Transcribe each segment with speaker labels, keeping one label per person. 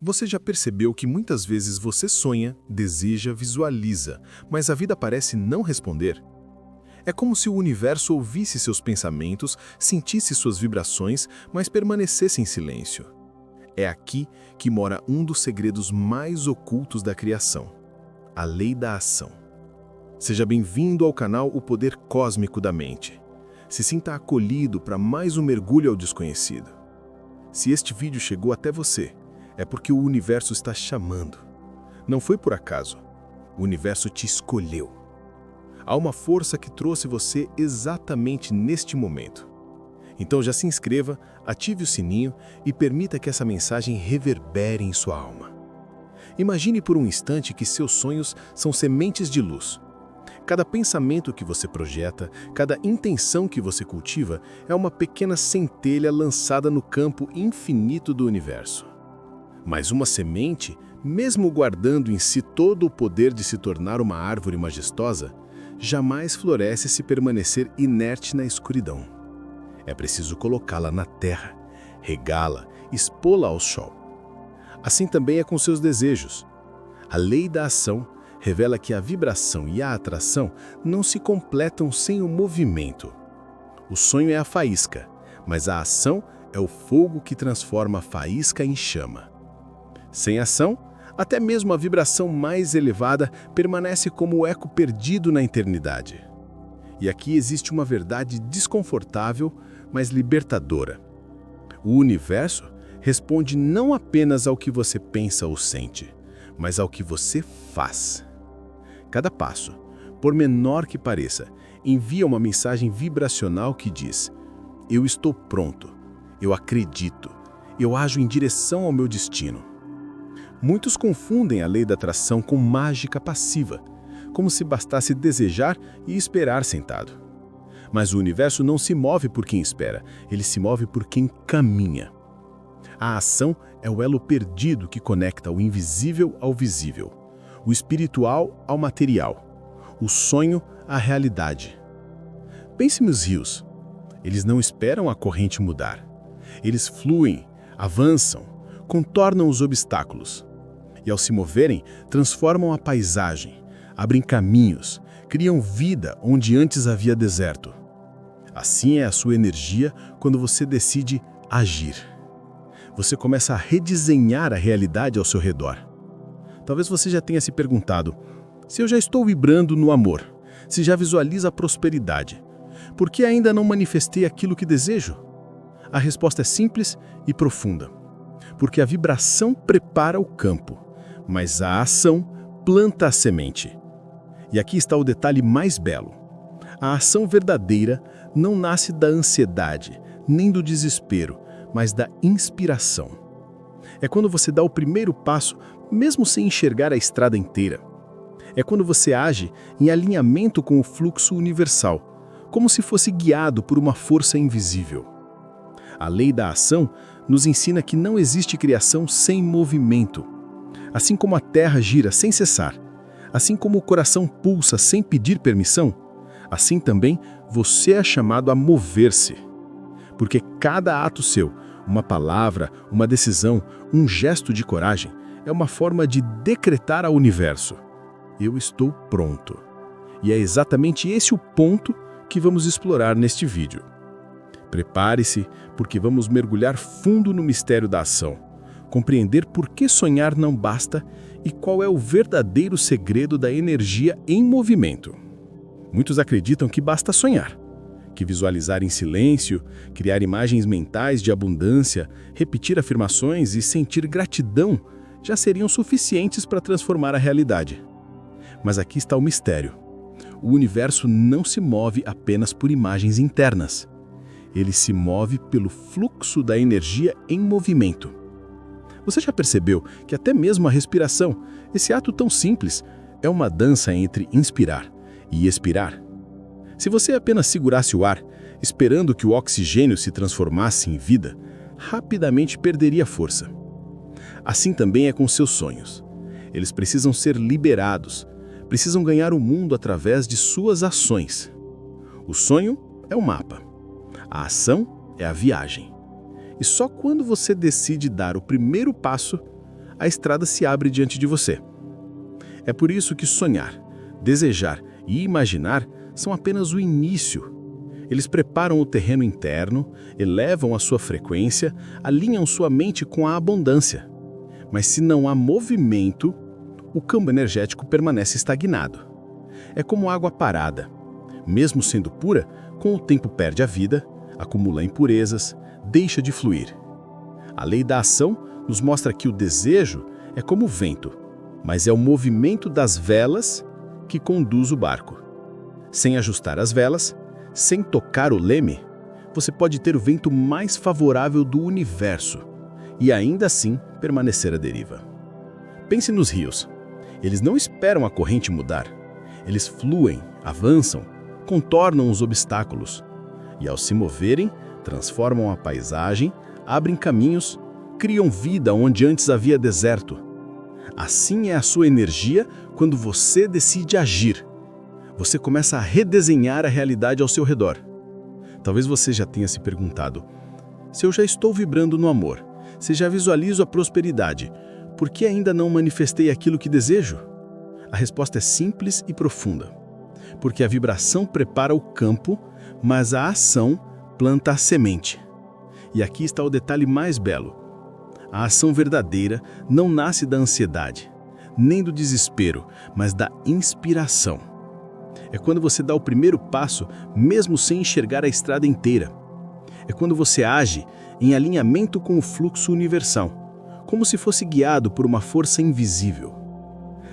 Speaker 1: Você já percebeu que muitas vezes você sonha, deseja, visualiza, mas a vida parece não responder? É como se o universo ouvisse seus pensamentos, sentisse suas vibrações, mas permanecesse em silêncio. É aqui que mora um dos segredos mais ocultos da criação: a lei da ação. Seja bem-vindo ao canal O Poder Cósmico da Mente. Se sinta acolhido para mais um mergulho ao desconhecido. Se este vídeo chegou até você, é porque o universo está chamando. Não foi por acaso. O universo te escolheu. Há uma força que trouxe você exatamente neste momento. Então já se inscreva, ative o sininho e permita que essa mensagem reverbere em sua alma. Imagine por um instante que seus sonhos são sementes de luz. Cada pensamento que você projeta, cada intenção que você cultiva é uma pequena centelha lançada no campo infinito do universo. Mas uma semente, mesmo guardando em si todo o poder de se tornar uma árvore majestosa, jamais floresce se permanecer inerte na escuridão. É preciso colocá-la na terra, regá-la, expô-la ao sol. Assim também é com seus desejos. A lei da ação revela que a vibração e a atração não se completam sem o movimento. O sonho é a faísca, mas a ação é o fogo que transforma a faísca em chama. Sem ação, até mesmo a vibração mais elevada permanece como o eco perdido na eternidade. E aqui existe uma verdade desconfortável, mas libertadora. O universo responde não apenas ao que você pensa ou sente, mas ao que você faz. Cada passo, por menor que pareça, envia uma mensagem vibracional que diz: eu estou pronto, eu acredito, eu ajo em direção ao meu destino. Muitos confundem a lei da atração com mágica passiva, como se bastasse desejar e esperar sentado. Mas o universo não se move por quem espera, ele se move por quem caminha. A ação é o elo perdido que conecta o invisível ao visível, o espiritual ao material, o sonho à realidade. Pense nos rios. Eles não esperam a corrente mudar. Eles fluem, avançam, contornam os obstáculos. E ao se moverem, transformam a paisagem, abrem caminhos, criam vida onde antes havia deserto. Assim é a sua energia quando você decide agir. Você começa a redesenhar a realidade ao seu redor. Talvez você já tenha se perguntado: se eu já estou vibrando no amor, se já visualiza a prosperidade, por que ainda não manifestei aquilo que desejo? A resposta é simples e profunda. Porque a vibração prepara o campo, mas a ação planta a semente. E aqui está o detalhe mais belo. A ação verdadeira não nasce da ansiedade, nem do desespero, mas da inspiração. É quando você dá o primeiro passo, mesmo sem enxergar a estrada inteira. É quando você age em alinhamento com o fluxo universal, como se fosse guiado por uma força invisível. A lei da ação nos ensina que não existe criação sem movimento. Assim como a terra gira sem cessar, assim como o coração pulsa sem pedir permissão, assim também você é chamado a mover-se. Porque cada ato seu, uma palavra, uma decisão, um gesto de coragem, é uma forma de decretar ao universo: eu estou pronto. E é exatamente esse o ponto que vamos explorar neste vídeo. Prepare-se, porque vamos mergulhar fundo no mistério da ação, compreender por que sonhar não basta e qual é o verdadeiro segredo da energia em movimento. Muitos acreditam que basta sonhar, que visualizar em silêncio, criar imagens mentais de abundância, repetir afirmações e sentir gratidão já seriam suficientes para transformar a realidade. Mas aqui está o mistério. O universo não se move apenas por imagens internas. Ele se move pelo fluxo da energia em movimento. Você já percebeu que até mesmo a respiração, esse ato tão simples, é uma dança entre inspirar e expirar? Se você apenas segurasse o ar, esperando que o oxigênio se transformasse em vida, rapidamente perderia força. Assim também é com seus sonhos. Eles precisam ser liberados, precisam ganhar o mundo através de suas ações. O sonho é o mapa. A ação é a viagem. E só quando você decide dar o primeiro passo, a estrada se abre diante de você. É por isso que sonhar, desejar e imaginar são apenas o início. Eles preparam o terreno interno, elevam a sua frequência, alinham sua mente com a abundância. Mas se não há movimento, o campo energético permanece estagnado. É como água parada. Mesmo sendo pura, com o tempo perde a vida, acumula impurezas, deixa de fluir. A lei da ação nos mostra que o desejo é como o vento, mas é o movimento das velas que conduz o barco. Sem ajustar as velas, sem tocar o leme, você pode ter o vento mais favorável do universo e ainda assim permanecer à deriva. Pense nos rios. Eles não esperam a corrente mudar. Eles fluem, avançam, contornam os obstáculos e, ao se moverem, transformam a paisagem, abrem caminhos, criam vida onde antes havia deserto. Assim é a sua energia quando você decide agir. Você começa a redesenhar a realidade ao seu redor. Talvez você já tenha se perguntado: se eu já estou vibrando no amor, se já visualizo a prosperidade, por que ainda não manifestei aquilo que desejo? A resposta é simples e profunda. Porque a vibração prepara o campo, mas a ação planta a semente. E aqui está o detalhe mais belo. A ação verdadeira não nasce da ansiedade, nem do desespero, mas da inspiração. É quando você dá o primeiro passo, mesmo sem enxergar a estrada inteira. É quando você age em alinhamento com o fluxo universal, como se fosse guiado por uma força invisível.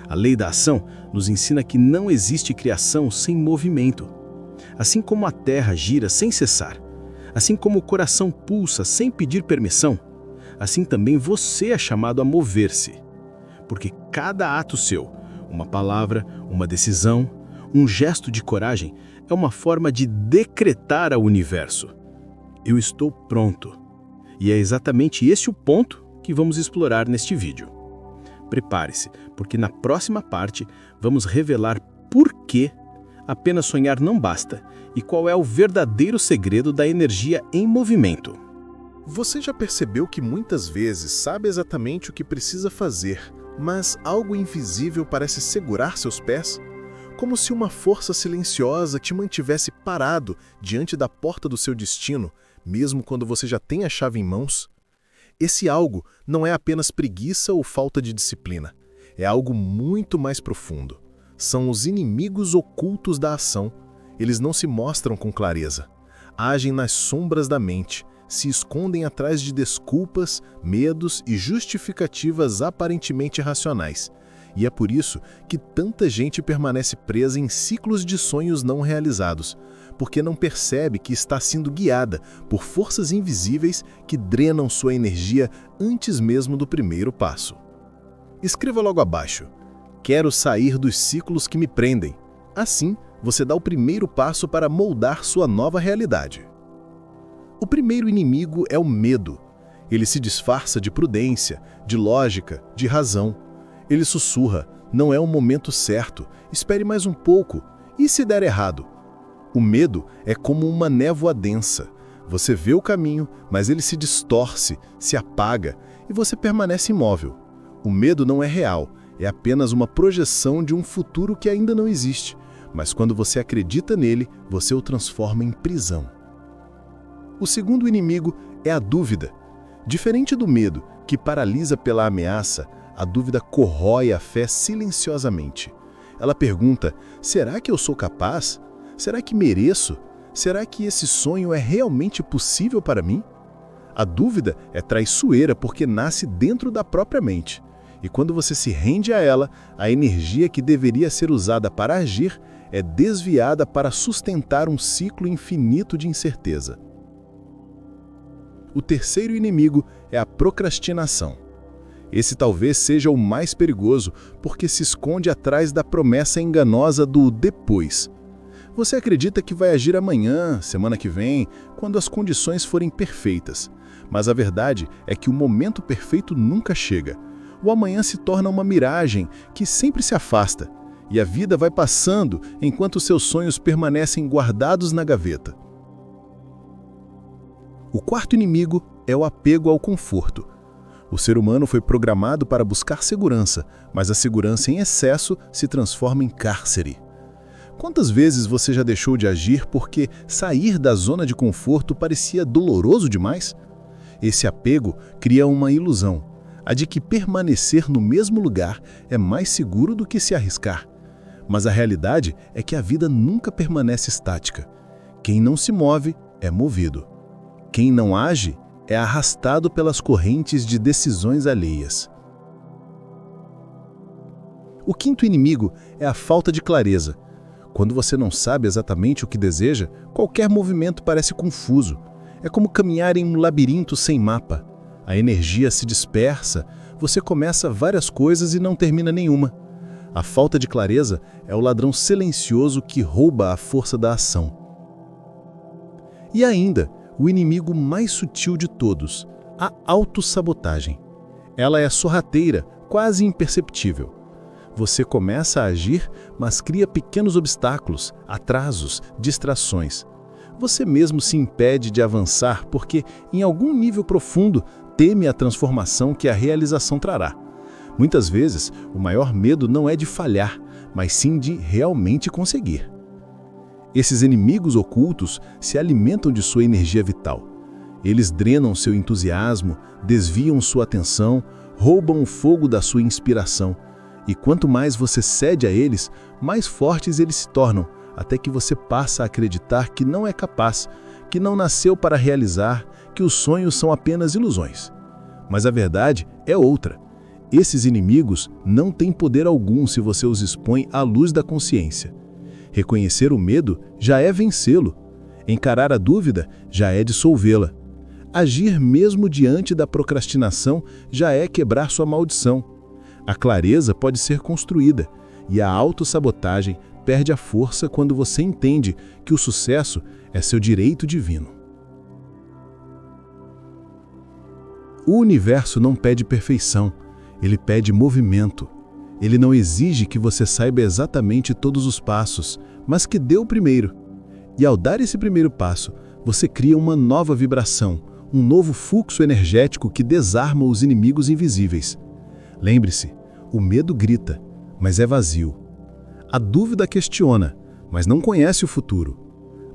Speaker 1: A lei da ação nos ensina que não existe criação sem movimento. Assim como a terra gira sem cessar, assim como o coração pulsa sem pedir permissão, assim também você é chamado a mover-se. Porque cada ato seu, uma palavra, uma decisão, um gesto de coragem, é uma forma de decretar ao universo: eu estou pronto. E é exatamente esse o ponto que vamos explorar neste vídeo. Prepare-se, porque na próxima parte vamos revelar por que apenas sonhar não basta e qual é o verdadeiro segredo da energia em movimento.
Speaker 2: Você já percebeu que muitas vezes sabe exatamente o que precisa fazer, mas algo invisível parece segurar seus pés? Como se uma força silenciosa te mantivesse parado diante da porta do seu destino, mesmo quando você já tem a chave em mãos? Esse algo não é apenas preguiça ou falta de disciplina. É algo muito mais profundo. São os inimigos ocultos da ação. Eles não se mostram com clareza. Agem nas sombras da mente, se escondem atrás de desculpas, medos e justificativas aparentemente racionais. E é por isso que tanta gente permanece presa em ciclos de sonhos não realizados, porque não percebe que está sendo guiada por forças invisíveis que drenam sua energia antes mesmo do primeiro passo. Escreva logo abaixo: quero sair dos ciclos que me prendem. Assim, você dá o primeiro passo para moldar sua nova realidade. O primeiro inimigo é o medo. Ele se disfarça de prudência, de lógica, de razão. Ele sussurra: não é o momento certo, espere mais um pouco, e se der errado? O medo é como uma névoa densa. Você vê o caminho, mas ele se distorce, se apaga, e você permanece imóvel. O medo não é real, é apenas uma projeção de um futuro que ainda não existe, mas quando você acredita nele, você o transforma em prisão. O segundo inimigo é a dúvida. Diferente do medo, que paralisa pela ameaça, a dúvida corrói a fé silenciosamente. Ela pergunta: será que eu sou capaz? Será que mereço? Será que esse sonho é realmente possível para mim? A dúvida é traiçoeira porque nasce dentro da própria mente. E quando você se rende a ela, a energia que deveria ser usada para agir é desviada para sustentar um ciclo infinito de incerteza. O terceiro inimigo é a procrastinação. Esse talvez seja o mais perigoso porque se esconde atrás da promessa enganosa do depois. Você acredita que vai agir amanhã, semana que vem, quando as condições forem perfeitas. Mas a verdade é que o momento perfeito nunca chega. O amanhã se torna uma miragem que sempre se afasta. E a vida vai passando enquanto seus sonhos permanecem guardados na gaveta. O quarto inimigo é o apego ao conforto. O ser humano foi programado para buscar segurança, mas a segurança em excesso se transforma em cárcere. Quantas vezes você já deixou de agir porque sair da zona de conforto parecia doloroso demais? Esse apego cria uma ilusão, a de que permanecer no mesmo lugar é mais seguro do que se arriscar. Mas a realidade é que a vida nunca permanece estática. Quem não se move é movido. Quem não age é arrastado pelas correntes de decisões alheias. O quinto inimigo é a falta de clareza. Quando você não sabe exatamente o que deseja, qualquer movimento parece confuso. É como caminhar em um labirinto sem mapa. A energia se dispersa, você começa várias coisas e não termina nenhuma. A falta de clareza é o ladrão silencioso que rouba a força da ação. E ainda, o inimigo mais sutil de todos, a autossabotagem. Ela é sorrateira, quase imperceptível. Você começa a agir, mas cria pequenos obstáculos, atrasos, distrações. Você mesmo se impede de avançar porque, em algum nível profundo, teme a transformação que a realização trará. Muitas vezes, o maior medo não é de falhar, mas sim de realmente conseguir. Esses inimigos ocultos se alimentam de sua energia vital. Eles drenam seu entusiasmo, desviam sua atenção, roubam o fogo da sua inspiração. E quanto mais você cede a eles, mais fortes eles se tornam, até que você passa a acreditar que não é capaz, que não nasceu para realizar, que os sonhos são apenas ilusões. Mas a verdade é outra. Esses inimigos não têm poder algum se você os expõe à luz da consciência. Reconhecer o medo já é vencê-lo. Encarar a dúvida já é dissolvê-la. Agir mesmo diante da procrastinação já é quebrar sua maldição. A clareza pode ser construída, e a autossabotagem perde a força quando você entende que o sucesso é seu direito divino. O universo não pede perfeição, ele pede movimento. Ele não exige que você saiba exatamente todos os passos, mas que dê o primeiro. E ao dar esse primeiro passo, você cria uma nova vibração, um novo fluxo energético que desarma os inimigos invisíveis. Lembre-se, o medo grita, mas é vazio. A dúvida questiona, mas não conhece o futuro.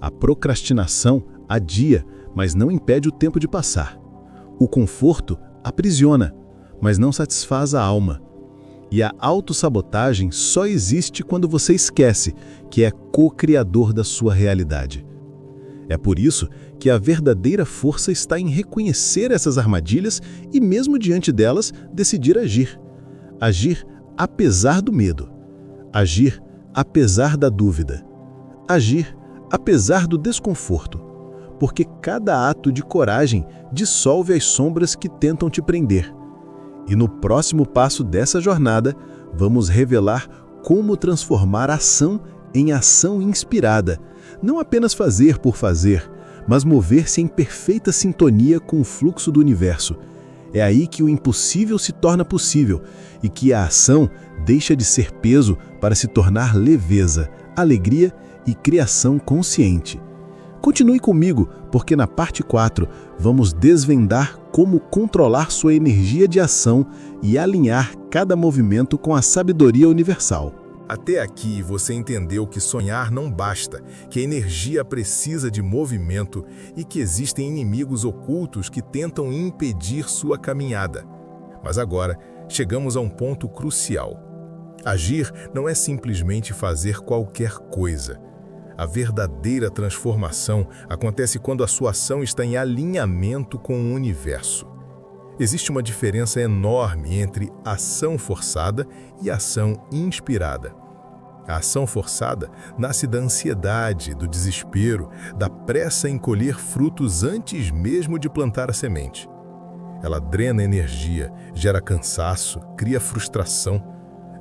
Speaker 2: A procrastinação adia, mas não impede o tempo de passar. O conforto aprisiona, mas não satisfaz a alma. E a autossabotagem só existe quando você esquece que é co-criador da sua realidade. É por isso que a verdadeira força está em reconhecer essas armadilhas e, mesmo diante delas, decidir agir. Agir apesar do medo. Agir apesar da dúvida. Agir apesar do desconforto. Porque cada ato de coragem dissolve as sombras que tentam te prender. E no próximo passo dessa jornada, vamos revelar como transformar ação em ação inspirada. Não apenas fazer por fazer, mas mover-se em perfeita sintonia com o fluxo do universo. É aí que o impossível se torna possível e que a ação deixa de ser peso para se tornar leveza, alegria e criação consciente. Continue comigo, porque na parte 4 vamos desvendar como controlar sua energia de ação e alinhar cada movimento com a sabedoria universal.
Speaker 1: Até aqui você entendeu que sonhar não basta, que a energia precisa de movimento e que existem inimigos ocultos que tentam impedir sua caminhada. Mas agora chegamos a um ponto crucial. Agir não é simplesmente fazer qualquer coisa. A verdadeira transformação acontece quando a sua ação está em alinhamento com o universo. Existe uma diferença enorme entre ação forçada e ação inspirada. A ação forçada nasce da ansiedade, do desespero, da pressa em colher frutos antes mesmo de plantar a semente. Ela drena energia, gera cansaço, cria frustração.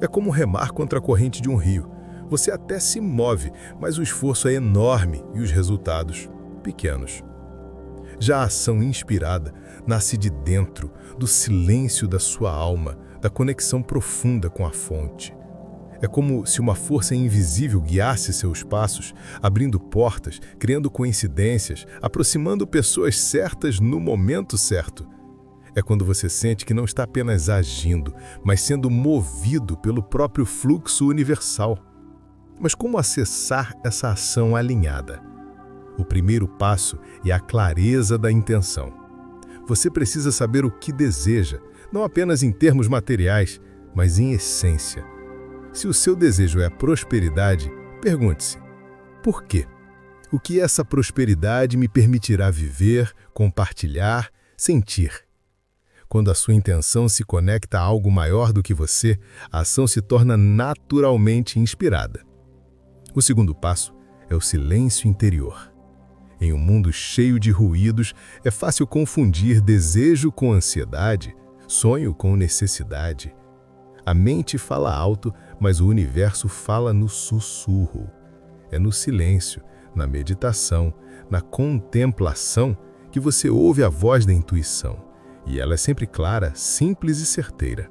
Speaker 1: É como remar contra a corrente de um rio. Você até se move, mas o esforço é enorme e os resultados pequenos. Já a ação inspirada nasce de dentro, do silêncio da sua alma, da conexão profunda com a fonte. É como se uma força invisível guiasse seus passos, abrindo portas, criando coincidências, aproximando pessoas certas no momento certo.
Speaker 2: É quando você sente que não está apenas agindo, mas sendo movido pelo próprio fluxo universal. Mas como acessar essa ação alinhada? O primeiro passo é a clareza da intenção. Você precisa saber o que deseja, não apenas em termos materiais, mas em essência. Se o seu desejo é a prosperidade, pergunte-se: por quê? O que essa prosperidade me permitirá viver, compartilhar, sentir? Quando a sua intenção se conecta a algo maior do que você, a ação se torna naturalmente inspirada. O segundo passo é o silêncio interior. Em um mundo cheio de ruídos, é fácil confundir desejo com ansiedade, sonho com necessidade. A mente fala alto, mas o universo fala no sussurro. É no silêncio, na meditação, na contemplação que você ouve a voz da intuição. E ela é sempre clara, simples e certeira.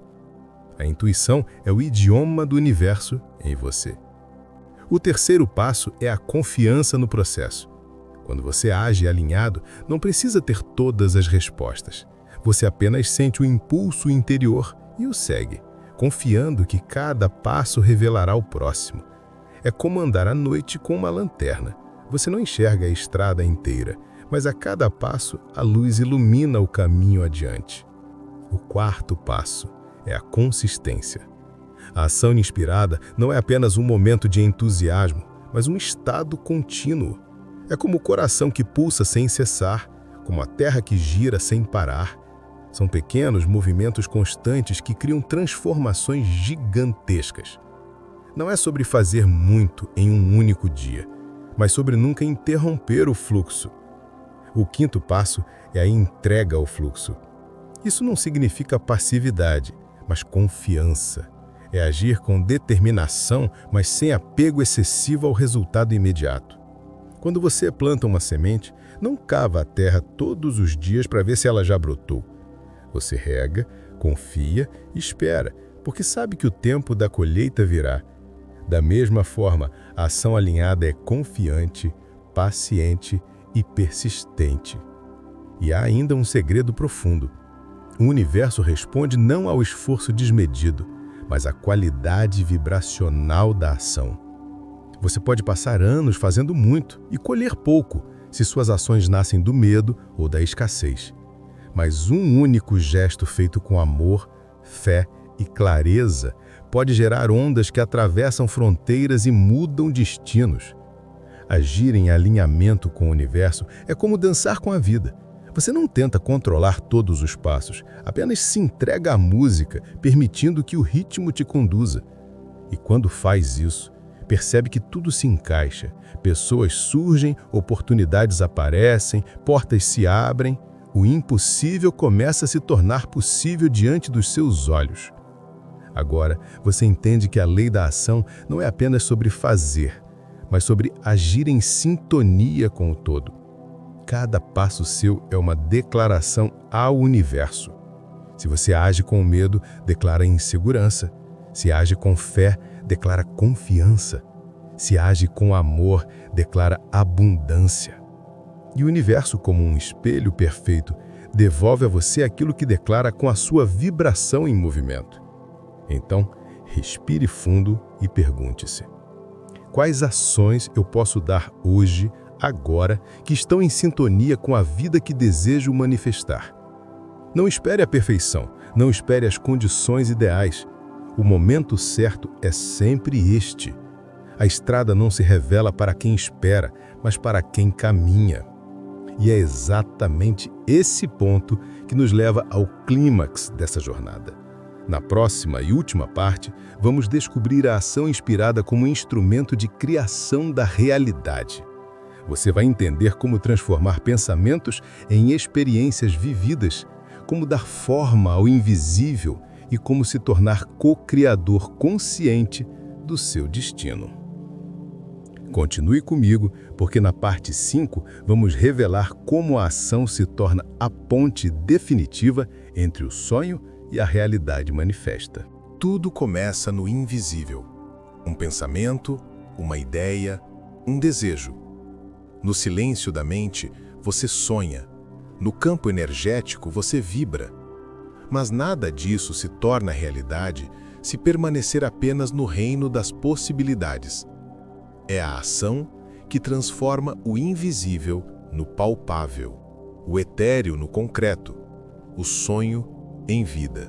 Speaker 2: A intuição é o idioma do universo em você. O terceiro passo é a confiança no processo. Quando você age alinhado, não precisa ter todas as respostas. Você apenas sente o impulso interior e o segue, confiando que cada passo revelará o próximo. É como andar à noite com uma lanterna. Você não enxerga a estrada inteira, mas a cada passo a luz ilumina o caminho adiante. O quarto passo é a consistência. A ação inspirada não é apenas um momento de entusiasmo, mas um estado contínuo. É como o coração que pulsa sem cessar, como a terra que gira sem parar. São pequenos movimentos constantes que criam transformações gigantescas. Não é sobre fazer muito em um único dia, mas sobre nunca interromper o fluxo. O quinto passo é a entrega ao fluxo. Isso não significa passividade, mas confiança. É agir com determinação, mas sem apego excessivo ao resultado imediato. Quando você planta uma semente, não cava a terra todos os dias para ver se ela já brotou. Você rega, confia e espera, porque sabe que o tempo da colheita virá. Da mesma forma, a ação alinhada é confiante, paciente e persistente. E há ainda um segredo profundo. O universo responde não ao esforço desmedido, mas à qualidade vibracional da ação. Você pode passar anos fazendo muito e colher pouco, se suas ações nascem do medo ou da escassez. Mas um único gesto feito com amor, fé e clareza pode gerar ondas que atravessam fronteiras e mudam destinos. Agir em alinhamento com o universo é como dançar com a vida. Você não tenta controlar todos os passos, apenas se entrega à música, permitindo que o ritmo te conduza. E quando faz isso, percebe que tudo se encaixa, pessoas surgem, oportunidades aparecem, portas se abrem, o impossível começa a se tornar possível diante dos seus olhos. Agora, você entende que a lei da ação não é apenas sobre fazer, mas sobre agir em sintonia com o todo. Cada passo seu é uma declaração ao universo. Se você age com medo, declara insegurança. Se age com fé, declara confiança. Se age com amor, declara abundância. E o universo, como um espelho perfeito, devolve a você aquilo que declara com a sua vibração em movimento. Então, respire fundo e pergunte-se: quais ações eu posso dar hoje, agora, que estão em sintonia com a vida que desejo manifestar? Não espere a perfeição, não espere as condições ideais. O momento certo é sempre este. A estrada não se revela para quem espera, mas para quem caminha. E é exatamente esse ponto que nos leva ao clímax dessa jornada. Na próxima e última parte, vamos descobrir a ação inspirada como instrumento de criação da realidade. Você vai entender como transformar pensamentos em experiências vividas, como dar forma ao invisível e como se tornar co-criador consciente do seu destino. Continue comigo, porque na parte 5 vamos revelar como a ação se torna a ponte definitiva entre o sonho e a realidade manifesta.
Speaker 1: Tudo começa no invisível. Um pensamento, uma ideia, um desejo. No silêncio da mente, você sonha. No campo energético, você vibra.
Speaker 2: Mas nada disso se torna realidade se permanecer apenas no reino das possibilidades. É a ação que transforma o invisível no palpável, o etéreo no concreto, o sonho em vida.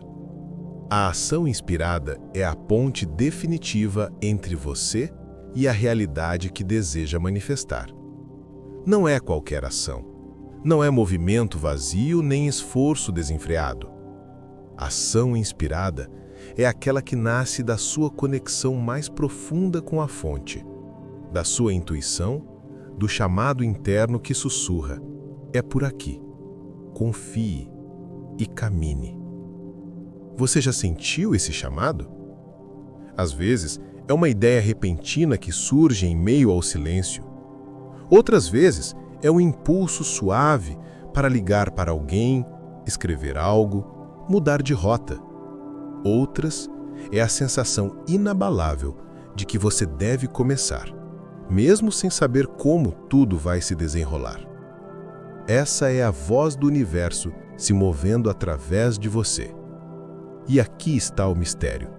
Speaker 2: A ação inspirada é a ponte definitiva entre você e a realidade que deseja manifestar. Não é qualquer ação. Não é movimento vazio nem esforço desenfreado. Ação inspirada é aquela que nasce da sua conexão mais profunda com a fonte, da sua intuição, do chamado interno que sussurra: é por aqui. Confie e camine. Você já sentiu esse chamado? Às vezes, é uma ideia repentina que surge em meio ao silêncio. Outras vezes, é um impulso suave para ligar para alguém, escrever algo, mudar de rota. Outras, é a sensação inabalável de que você deve começar, mesmo sem saber como tudo vai se desenrolar. Essa é a voz do universo se movendo através de você. E aqui está o mistério.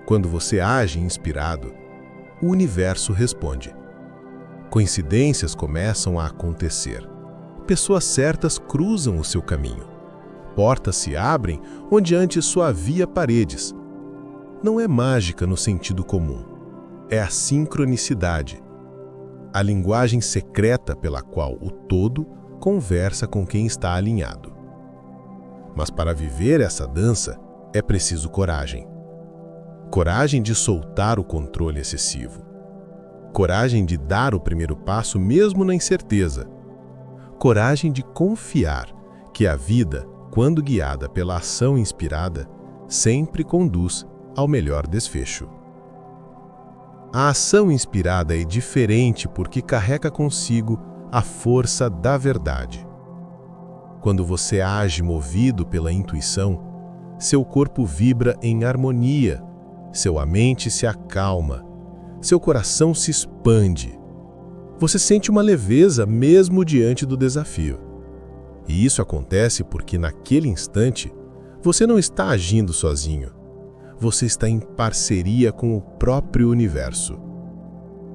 Speaker 2: Quando você age inspirado, o universo responde. Coincidências começam a acontecer. Pessoas certas cruzam o seu caminho. Portas se abrem onde antes só havia paredes. Não é mágica no sentido comum. É a sincronicidade, a linguagem secreta pela qual o todo conversa com quem está alinhado. Mas para viver essa dança, é preciso coragem. Coragem de soltar o controle excessivo. Coragem de dar o primeiro passo mesmo na incerteza. Coragem de confiar que a vida, quando guiada pela ação inspirada, sempre conduz ao melhor desfecho. A ação inspirada é diferente porque carrega consigo a força da verdade. Quando você age movido pela intuição, seu corpo vibra em harmonia, sua mente se acalma, seu coração se expande. Você sente uma leveza mesmo diante do desafio. E isso acontece porque naquele instante, você não está agindo sozinho. Você está em parceria com o próprio universo.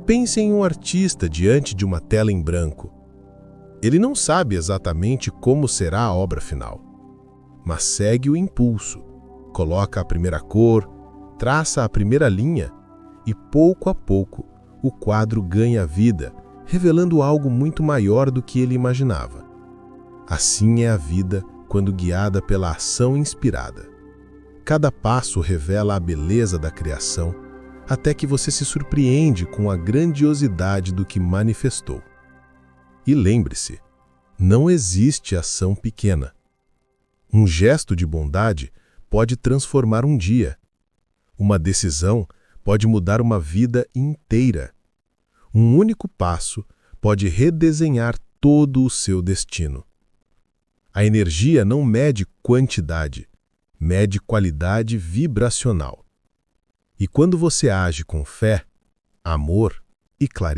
Speaker 2: Pense em um artista diante de uma tela em branco. Ele não sabe exatamente como será a obra final, mas segue o impulso, coloca a primeira cor, traça a primeira linha e, pouco a pouco, o quadro ganha vida, revelando algo muito maior do que ele imaginava. Assim é a vida quando guiada pela ação inspirada. Cada passo revela a beleza da criação, até que você se surpreende com a grandiosidade do que manifestou. E lembre-se, não existe ação pequena. Um gesto de bondade pode transformar um dia. Uma decisão pode mudar uma vida inteira. Um único passo pode redesenhar todo o seu destino. A energia não mede quantidade, mede qualidade vibracional. E quando você age com fé, amor e clareza,